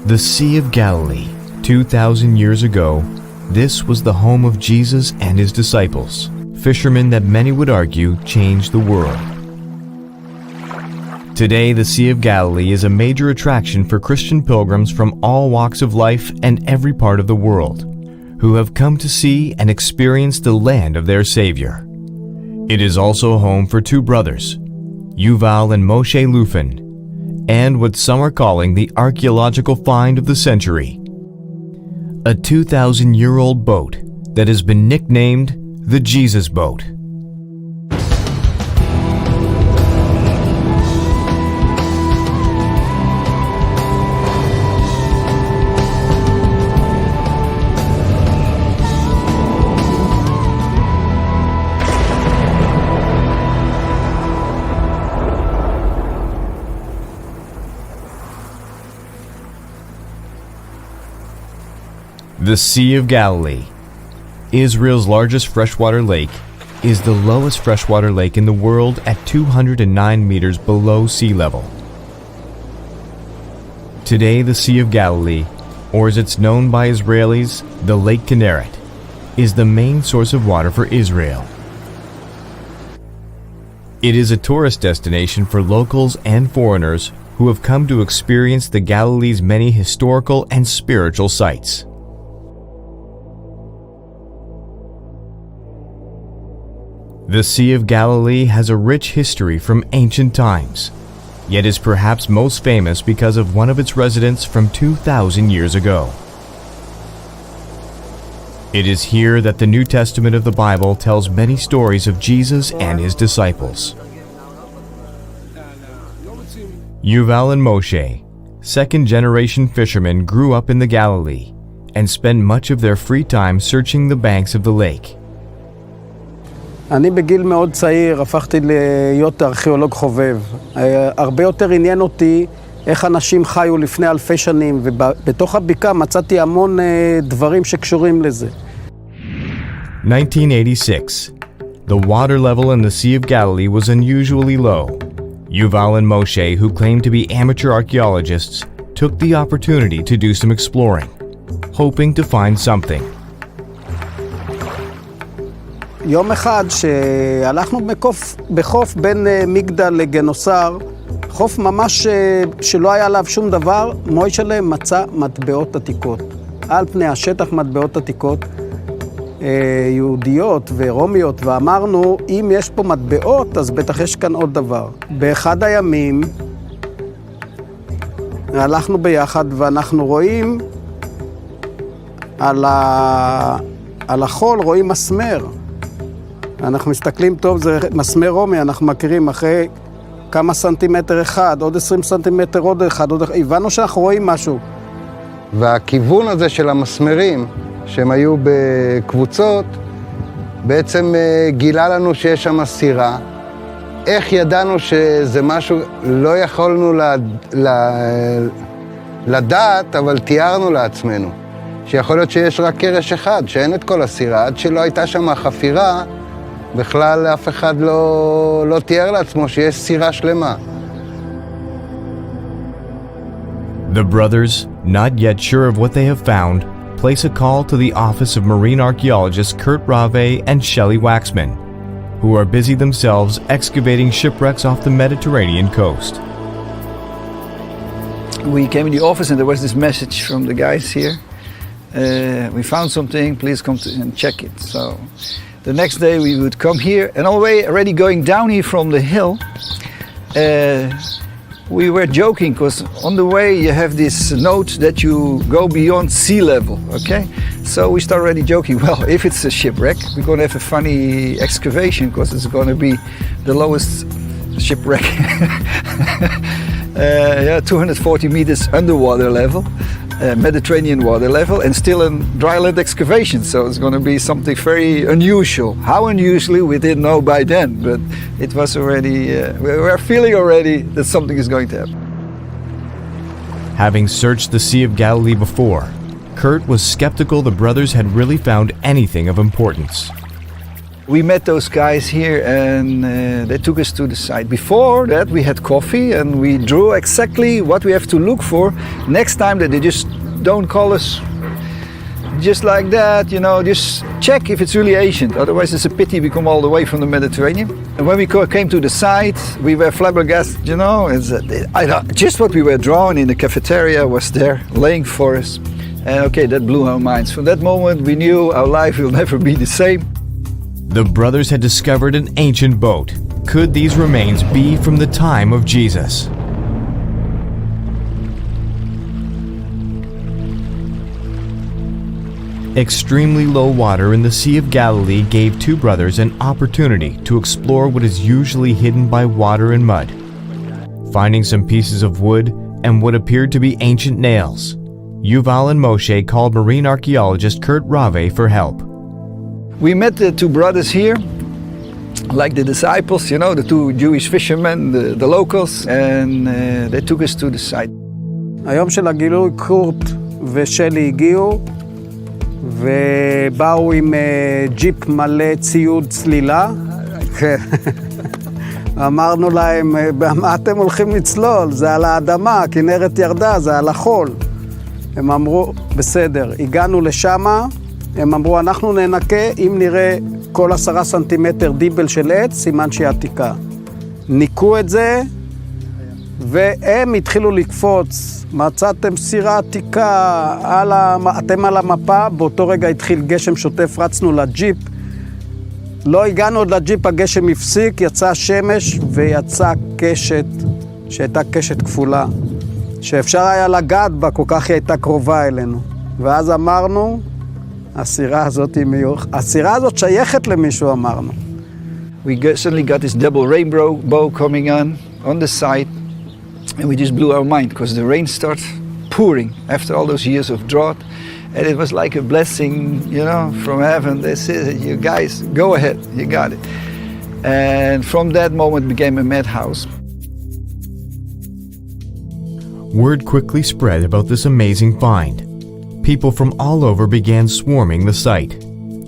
The Sea of Galilee. 2,000 years ago, this was the home of Jesus and his disciples, fishermen that many would argue changed the world. Today, the Sea of Galilee is a major attraction for Christian pilgrims from all walks of life and every part of the world, who have come to see and experience the land of their Savior. It is also home for two brothers, Yuval and Moshe Lufin, and what some are calling the archaeological find of the century. A 2,000-year-old boat that has been nicknamed the Jesus Boat. The Sea of Galilee, Israel's largest freshwater lake, is the lowest freshwater lake in the world at 209 meters below sea level. Today, the Sea of Galilee, or as it's known by Israelis, the Lake Kinneret, is the main source of water for Israel. It is a tourist destination for locals and foreigners who have come to experience the Galilee's many historical and spiritual sites. The Sea of Galilee has a rich history from ancient times, yet is perhaps most famous because of one of its residents from 2,000 years ago. It is here that the New Testament of the Bible tells many stories of Jesus and his disciples. Yuval and Moshe, second-generation fishermen, grew up in the Galilee and spend much of their free time searching the banks of the lake. אני בגיל מאוד צעיר הפכתי להיות ארכיאולוג חובב. הרבה יותר עניין אותי איך אנשים חיו לפני אלפי שנים, ובתוך הבקעה מצאתי המון דברים שקשורים לזה. 1986. The water level in the Sea of Galilee was unusually low. Yuval and Moshe, who claimed to be amateur archaeologists, took the opportunity to do some exploring, hoping to find something. יום אחד שהלכנו בחוף בין מגדל לגנוסר, חוף ממש שלא היה עליו שום דבר, מוישלה מצא מטבעות עתיקות. על פני השטח מטבעות עתיקות, יהודיות ורומיות, ואמרנו, אם יש פה מטבעות, אז בטח יש כאן עוד דבר. באחד הימים הלכנו ביחד ואנחנו רואים על החול, רואים מסמר. אנחנו מסתכלים טוב, זה מסמר רומי, אנחנו מכירים אחרי כמה סנטימטר אחד, עוד 20 סנטימטר, עוד אחד, הבנו שאנחנו רואים משהו. והכיוון הזה של המסמרים, שהם היו בקבוצות, בעצם גילה לנו שיש שם סירה. איך ידענו שזה משהו, לא יכולנו לדעת, אבל תיארנו לעצמנו. שיכול להיות שיש רק קרש אחד, שאין את כל הסירה, עד שלא הייתה שם חפירה, בכלל אף אחד לא תיאר לעצמו שיש סירה שלמה. The brothers, not yet sure of what they have found, place a call to the office of marine archaeologists Kurt Rave and Shelley Waxman, who are busy themselves excavating shipwrecks off the Mediterranean coast. We came in the office and there was this message from the guys here. We found something, please come and check it. So the next day we would come here, and already going down here from the hill, we were joking because on the way you have this note that you go beyond sea level, okay? So we start already joking, well, if it's a shipwreck, we're going to have a funny excavation because it's going to be the lowest shipwreck. 240 meters underwater level. Mediterranean water level, and still a dryland excavation, so it's going to be something very unusual. How unusually we didn't know by then, but it was already, we were feeling already that something is going to happen. Having searched the Sea of Galilee before, Kurt was skeptical the brothers had really found anything of importance. We met those guys here and they took us to the site. Before that we had coffee and we drew exactly what we have to look for next time, that they just don't call us just like that, just check if it's really ancient. Otherwise it's a pity we come all the way from the Mediterranean. And when we came to the site, we were flabbergasted, just what we were drawing in the cafeteria was there, laying for us. And okay, that blew our minds. From that moment we knew our life will never be the same. The brothers had discovered an ancient boat. Could these remains be from the time of Jesus? Extremely low water in the Sea of Galilee gave two brothers an opportunity to explore what is usually hidden by water and mud. Finding some pieces of wood and what appeared to be ancient nails, Yuval and Moshe called marine archaeologist Kurt Rave for help. We met the two brothers here, like the disciples, the two Jewish fishermen, the locals, and they took us to the site. היום של הגילוי קורט ושלי הגיעו, ובאו עם ג'יפ מלא ציוד צלילה. אמרנו להם, במה אתם הולכים לצלול? זה על האדמה, כנרת ירדה, זה על החול. הם אמרו, בסדר, הגענו לשמה, הם אמרו, אנחנו ננקה, אם נראה כל 10 סנטימטר דיבל של עץ, סימן שהיא עתיקה. ניקו את זה, והם התחילו לקפוץ. מצאתם סירה עתיקה, אתם על המפה, באותו רגע התחיל גשם שוטף, רצנו לג'יפ. לא הגענו עוד לג'יפ, הגשם הפסיק, יצא שמש ויצא קשת, שהייתה קשת כפולה, שאפשר היה לגעת בה, כל כך היא הייתה קרובה אלינו. ואז אמרנו, הסירה הזאת שייכת למישהו, אמרנו. We suddenly got this double rainbow coming on the site, and we just blew our mind because the rain started pouring after all those years of drought, and it was like a blessing, from heaven. They said, you guys, go ahead, you got it. And from that moment became a madhouse. Word quickly spread about this amazing find. People from all over began swarming the site.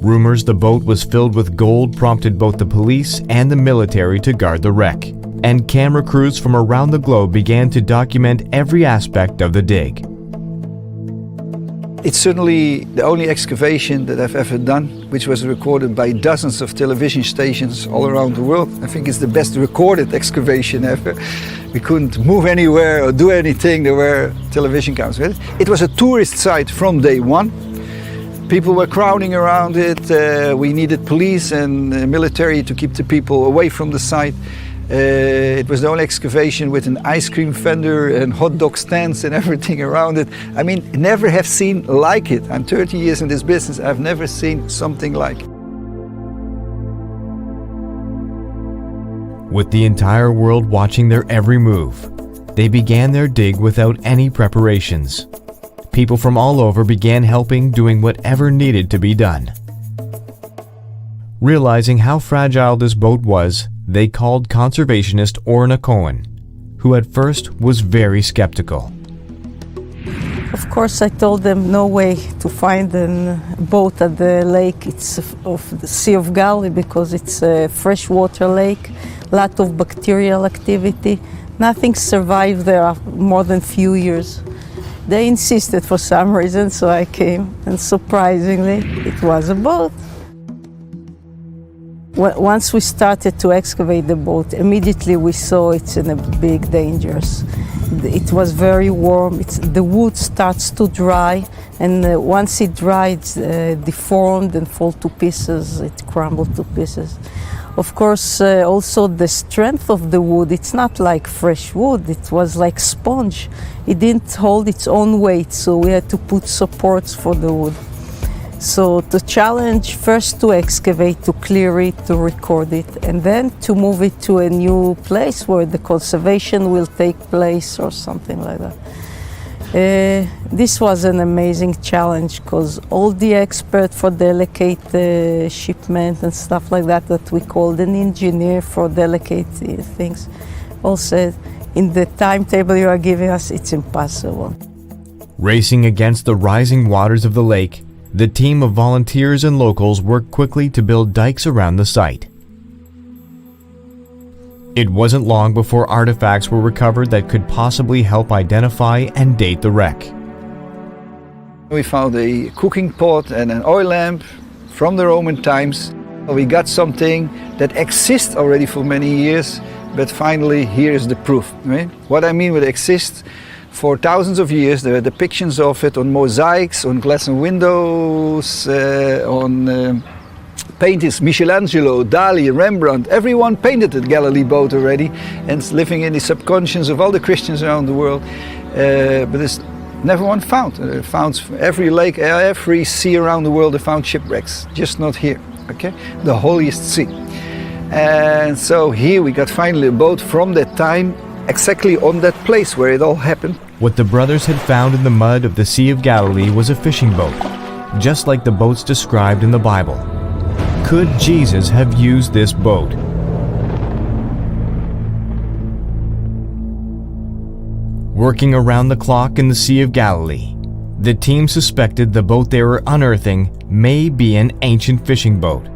Rumors the boat was filled with gold prompted both the police and the military to guard the wreck, and camera crews from around the globe began to document every aspect of the dig. It's certainly the only excavation that I've ever done, which was recorded by dozens of television stations all around the world. I think it's the best recorded excavation ever. We couldn't move anywhere or do anything. There were television cameras with it. It was a tourist site from day one. People were crowding around it. We needed police and military to keep the people away from the site. It was the only excavation with an ice cream vendor and hot dog stands and everything around it. I mean, never have seen like it. I'm 30 years in this business. I've never seen something like it. With the entire world watching their every move, they began their dig without any preparations. People from all over began helping, doing whatever needed to be done. Realizing how fragile this boat was, they called conservationist Orna Cohen, who at first was very skeptical. Of course, I told them no way to find a boat at the lake. It's of the Sea of Galilee because it's a freshwater lake, lot of bacterial activity. Nothing survived there more than few years. They insisted for some reason, so I came, and surprisingly, it was a boat. Once we started to excavate the boat, immediately we saw it's in a big danger. It was very warm. The wood starts to dry, and once it dries, deformed and fall to pieces. It crumbled to pieces. Of course, also the strength of the wood, it's not like fresh wood. It was like sponge. It didn't hold its own weight, so we had to put supports for the wood. So the challenge first to excavate, to clear it, to record it, and then to move it to a new place where the conservation will take place or something like that. This was an amazing challenge because all the experts for delicate shipment and stuff like that we called an engineer for delicate things all said, in the timetable you are giving us, it's impossible. Racing against the rising waters of the lake, The team of volunteers and locals worked quickly to build dikes around the site. It wasn't long before artifacts were recovered that could possibly help identify and date the wreck. We found a cooking pot and an oil lamp from the Roman times. We got something that exists already for many years, but finally here is the proof. Right? What I mean with exists, for thousands of years there are depictions of it on mosaics, on glass and windows, on paintings. Michelangelo, Dali, Rembrandt, everyone painted the Galilee boat already, and it's living in the subconscious of all the Christians around the world. But it's never one found. Found every lake, every sea around the world, they found shipwrecks, just not here. Okay, the holiest sea. And so here we got finally a boat from that time, exactly on that place where it all happened. What the brothers had found in the mud of the Sea of Galilee was a fishing boat, just like the boats described in the Bible. Could Jesus have used this boat? Working around the clock in the Sea of Galilee, the team suspected the boat they were unearthing may be an ancient fishing boat.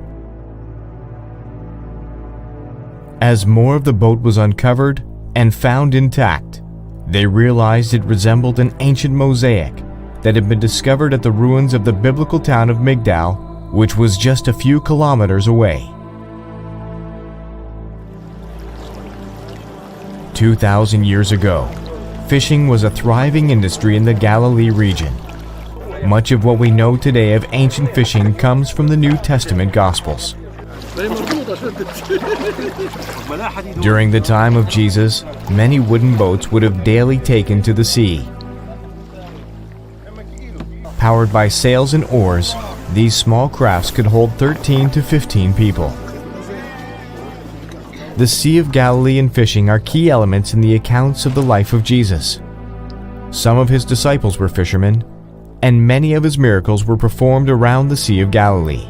As more of the boat was uncovered and found intact, they realized it resembled an ancient mosaic that had been discovered at the ruins of the biblical town of Migdal, which was just a few kilometers away. 2,000 years ago, fishing was a thriving industry in the Galilee region. Much of what we know today of ancient fishing comes from the New Testament Gospels. During the time of Jesus, many wooden boats would have daily taken to the sea. Powered by sails and oars, these small crafts could hold 13 to 15 people. The Sea of Galilee and fishing are key elements in the accounts of the life of Jesus. Some of his disciples were fishermen, and many of his miracles were performed around the Sea of Galilee.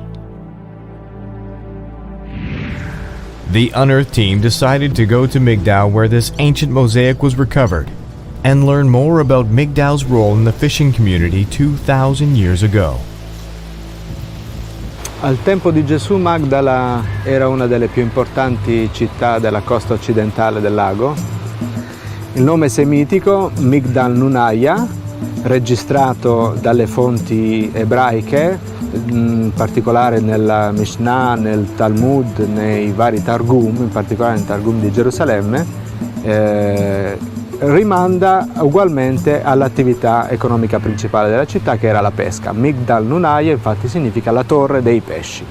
The unearthed team decided to go to Migdal, where this ancient mosaic was recovered, and learn more about Migdal's role in the fishing community 2,000 years ago. Al tempo di Gesù Magdala era una delle più importanti città della costa occidentale del lago. Il nome semitico Migdal Nunaya, registrato dalle fonti ebraiche, in particolare nella Mishnah, nel Talmud, nei vari Targum, in particolare nel Targum di Gerusalemme, rimanda ugualmente all'attività economica principale della città, che era la pesca. Migdal Nunaya infatti significa la torre dei pesci.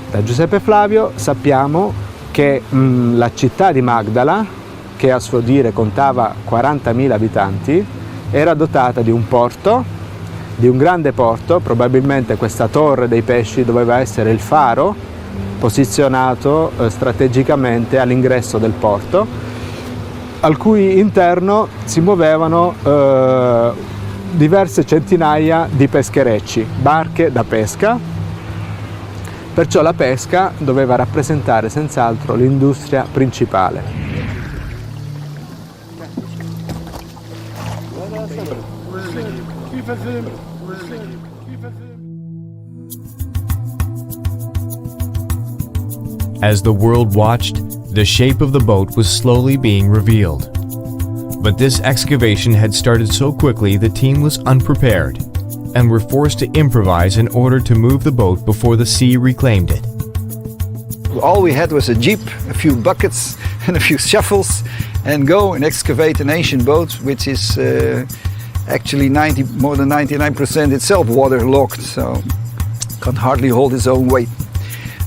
Da Giuseppe Flavio sappiamo che la città di Magdala, che a suo dire contava 40.000 abitanti, era dotata di un porto, di un grande porto. Probabilmente questa torre dei pesci doveva essere il faro posizionato strategicamente all'ingresso del porto, al cui interno si muovevano diverse centinaia di pescherecci, barche da pesca. Perciò la pesca doveva rappresentare senz'altro l'industria principale. As the world watched, the shape of the boat was slowly being revealed. But this excavation had started so quickly the team was unprepared and were forced to improvise in order to move the boat before the sea reclaimed it. All we had was a jeep, a few buckets and a few shovels, and go and excavate an ancient boat, which is actually more than 99% itself waterlogged, so can't hardly hold its own weight.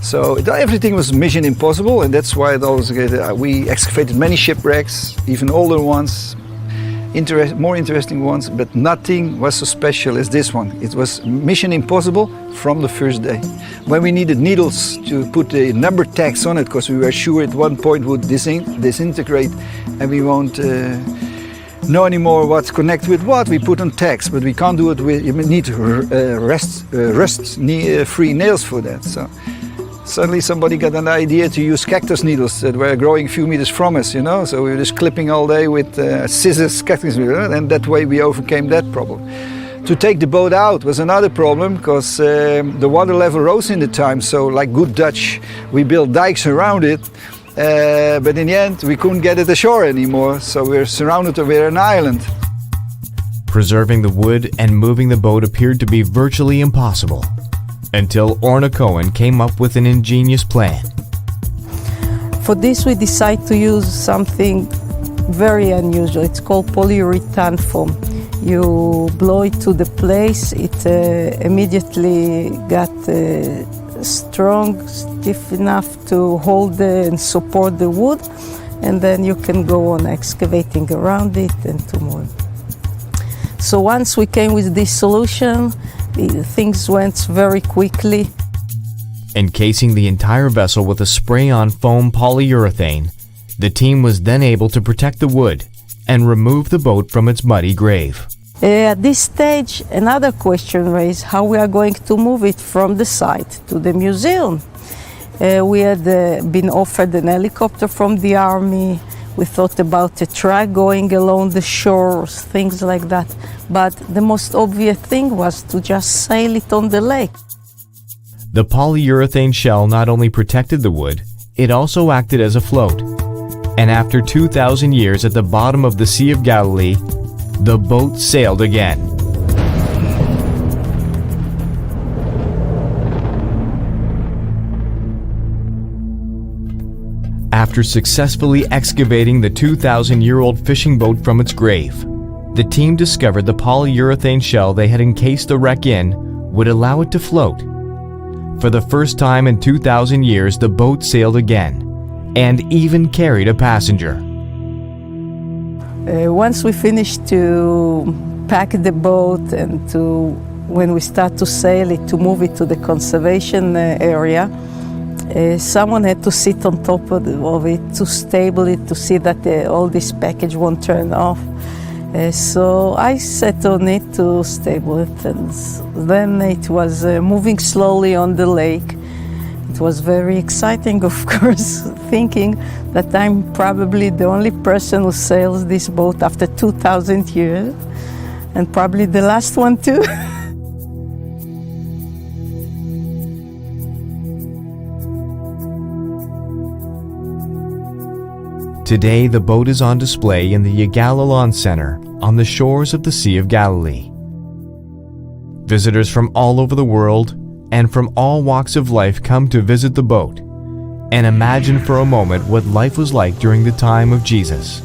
So everything was mission impossible, and that's why we excavated many shipwrecks, even older ones, more interesting ones, but nothing was so special as this one. It was mission impossible from the first day. When we needed needles to put the number tags on it, because we were sure at one point would disintegrate and we won't know anymore what's connected with what, we put on tags, but we can't do it with, you need rust-free nails for that. So suddenly somebody got an idea to use cactus needles that were growing a few meters from us, you know, so we were just clipping all day with scissors, cactus needles, and that way we overcame that problem. To take the boat out was another problem because the water level rose in the time, so like good Dutch, we built dikes around it, but in the end we couldn't get it ashore anymore, so we're surrounded with an island. Preserving the wood and moving the boat appeared to be virtually impossible, until Orna Cohen came up with an ingenious plan. For this we decided to use something very unusual. It's called polyurethane foam. You blow it to the place, it immediately got strong, stiff enough to hold and support the wood, and then you can go on excavating around it and to move. So once we came with this solution, things went very quickly. Encasing the entire vessel with a spray-on foam polyurethane, the team was then able to protect the wood and remove the boat from its muddy grave. At this stage, another question raised how we are going to move it from the site to the museum. We had been offered an helicopter from the army. We thought about a truck going along the shores, things like that. But the most obvious thing was to just sail it on the lake. The polyurethane shell not only protected the wood, it also acted as a float. And after 2,000 years at the bottom of the Sea of Galilee, the boat sailed again. After successfully excavating the 2,000-year-old fishing boat from its grave, the team discovered the polyurethane shell they had encased the wreck in would allow it to float. For the first time in 2,000 years, the boat sailed again, and even carried a passenger. Once we finished to pack the boat and when we start to sail it, to move it to the conservation area, someone had to sit on top of it to stable it, to see that all this package won't turn off. So I sat on it to stable it, and then it was moving slowly on the lake. It was very exciting, of course, thinking that I'm probably the only person who sails this boat after 2,000 years, and probably the last one too. Today, the boat is on display in the Yigal Allon Center on the shores of the Sea of Galilee. Visitors from all over the world and from all walks of life come to visit the boat and imagine for a moment what life was like during the time of Jesus.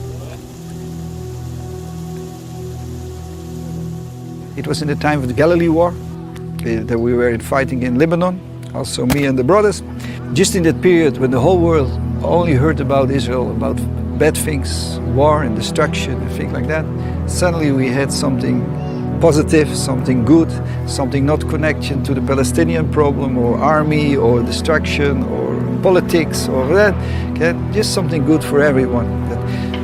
It was in the time of the Galilee War that we were fighting in Lebanon, also me and the brothers. Just in that period when the whole world only heard about Israel, about bad things, war and destruction and things like that, suddenly we had something positive, something good, something not connection to the Palestinian problem or army or destruction or politics or that, okay? Just something good for everyone.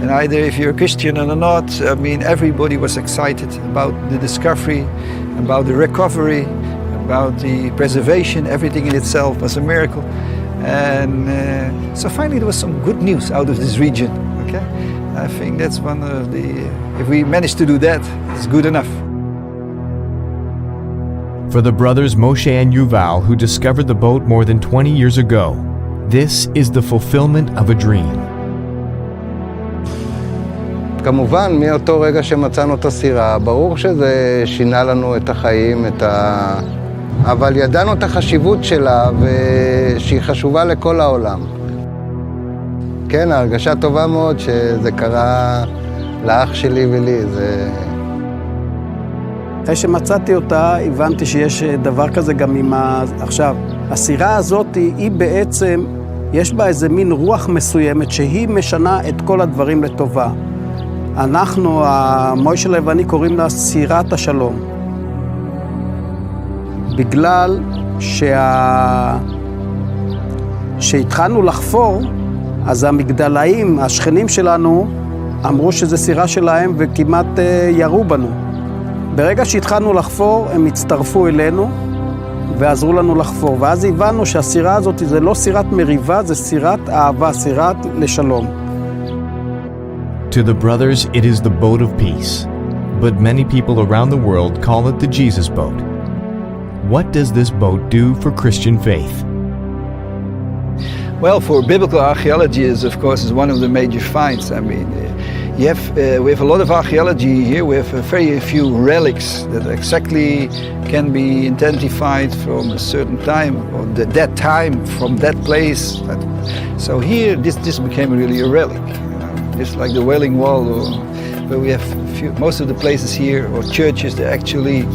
And either if you're a Christian or not, I mean, everybody was excited about the discovery, about the recovery, about the preservation. Everything in itself was a miracle. And so finally there was some good news out of this region, okay? I think that's one of the, if we manage to do that, it's good enough. For the brothers Moshe and Yuval, who discovered the boat more than 20 years ago, this is the fulfillment of a dream. כמובן, מאותו רגע שמצאנו את הסירה, ברור שזה שינה לנו את החיים, אבל ידענו את החשיבות שלה ושהיא חשובה לכל העולם. כן, הרגשה טובה מאוד שזה קרה לאח שלי ולי. אחרי שמצאתי אותה, הבנתי שיש דבר כזה גם עם עכשיו, הסירה הזאת היא בעצם, יש בה איזה מין רוח מסוימת שהיא משנה את כל הדברים לטובה. אנחנו, מוישלה ואני קוראים לה סירת השלום. בגלל שהתחלנו לחפור, אז המגדלאים, השכנים שלנו, אמרו שזה סירה שלהם וכמעט ירו בנו. ברגע שהתחלנו לחפור, הם הצטרפו אלינו ועזרו לנו לחפור. ואז הבנו שהסירה הזאת זה לא סירת מריבה, זה סירת אהבה, סירת לשלום. To the brothers, it is the boat of peace, but many people around the world call it the Jesus boat. What does this boat do for Christian faith? Well, for biblical archaeology, of course, is one of the major finds. I mean, we have a lot of archaeology here. We have very few relics that exactly can be identified from a certain time, or that time from that place. So here, this became really a relic. Just like the Wailing Wall, where we have most of the places here, or churches that actually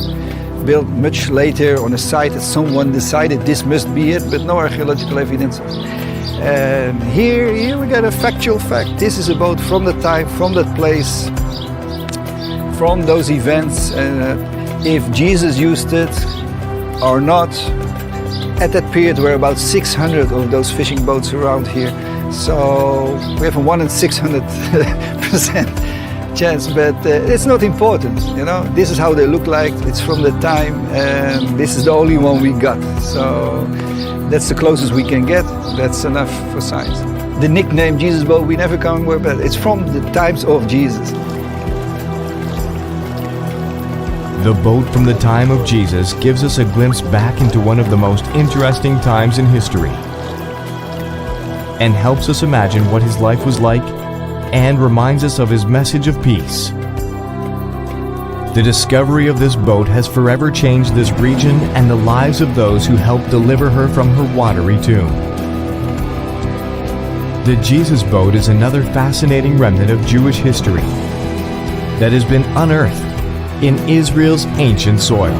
built much later on a site that someone decided this must be it, but no archaeological evidence. And here we got a factual fact. This is a boat from the time, from that place, from those events, and if Jesus used it or not. At that period, there were about 600 of those fishing boats around here. So we have a 1 in 600% chance, but it's not important, you know. This is how they look like. It's from the time, and this is the only one we got. So that's the closest we can get. That's enough for science. The nickname Jesus boat, we never come with, but it's from the times of Jesus. The boat from the time of Jesus gives us a glimpse back into one of the most interesting times in history, and helps us imagine what his life was like, and reminds us of his message of peace. The discovery of this boat has forever changed this region and the lives of those who helped deliver her from her watery tomb. The Jesus boat is another fascinating remnant of Jewish history that has been unearthed in Israel's ancient soil.